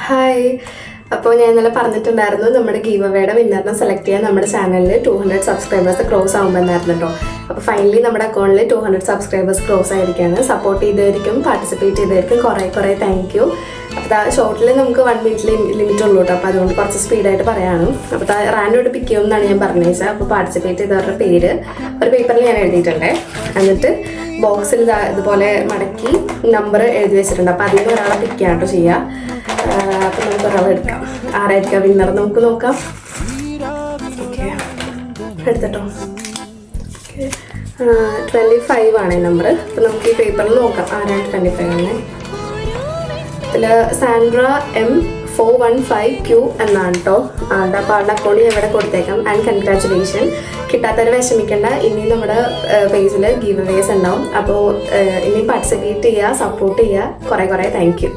Hi. അപ്പോൾ ഞാൻ ഇന്നലെ പറഞ്ഞിട്ടുണ്ടായിരുന്നു നമ്മുടെ ഗീവ് അവേയുടെ വിന്നറിനെ സെലക്ട് ചെയ്യാൻ നമ്മുടെ ചാനലിൽ 200 സബ്സ്ക്രൈബേഴ്സ് ക്രോസ് ആകുമ്പോഴായിരുന്നു കേട്ടോ. അപ്പോൾ ഫൈനലി നമ്മുടെ അക്കൗണ്ടിൽ 200 സബ്സ്ക്രൈബേഴ്സ് ക്രോസ് ആയിരിക്കുകയാണ്. സപ്പോർട്ട് ചെയ്തതായിരിക്കും, പാർട്ടിസിപ്പേറ്റ് ചെയ്തതായിരിക്കും കുറേ താങ്ക് യു. അപ്പോൾ ഷോർട്ടിൽ നമുക്ക് 1 മിനിറ്റ് ലിമിറ്റ് ഉള്ളൂ കേട്ടോ. അപ്പോൾ അതുകൊണ്ട് കുറച്ച് സ്പീഡായിട്ട് പറയാനും. അപ്പോൾ റാൻഡോട് പിക്ക് ചെയ്യുമെന്നാണ് ഞാൻ പറഞ്ഞത്. അപ്പോൾ പാർട്ടിസിപ്പേറ്റ് ചെയ്തവരുടെ പേര് ഒരു പേപ്പറിൽ ഞാൻ എഴുതിയിട്ടുണ്ട്. എന്നിട്ട് ബോക്സിൽ ഇതുപോലെ മടക്കി നമ്പർ എഴുതി വെച്ചിട്ടുണ്ട്. അപ്പോൾ അതിൽ നിന്ന് ഒരാളെ പിക്ക് ചെയ്യാം കേട്ടോ ചെയ്യുക. അപ്പോൾ നമുക്ക് ഒരാളെ എടുക്കാം. ആരായിരിക്കാം വിന്നർ നമുക്ക് നോക്കാം. ഓക്കെ, എടുത്തിട്ടോ. ഓക്കെ, 25 ആണ് നമ്പർ. അപ്പോൾ നമുക്ക് ഈ പേപ്പറിൽ നോക്കാം ആരാണ് 25 ആണ്. ഇതിൽ സാൻഡ്ര M415Q എന്നാണ് കേട്ടോ ആളുടെ. അപ്പോൾ ആളുടെ അക്കൗണ്ട് ഞാൻ ഇവിടെ കൊടുത്തേക്കാം. And congratulation. കിട്ടാത്തവർ വിഷമിക്കേണ്ട, ഇനി നമ്മുടെ പേജിൽ ഗീവ് അവേസ് ഉണ്ടാവും. അപ്പോൾ ഇനി പാർട്ടിസിപ്പേറ്റ് ചെയ്യുക, സപ്പോർട്ട് ചെയ്യുക. കുറേ താങ്ക് യു.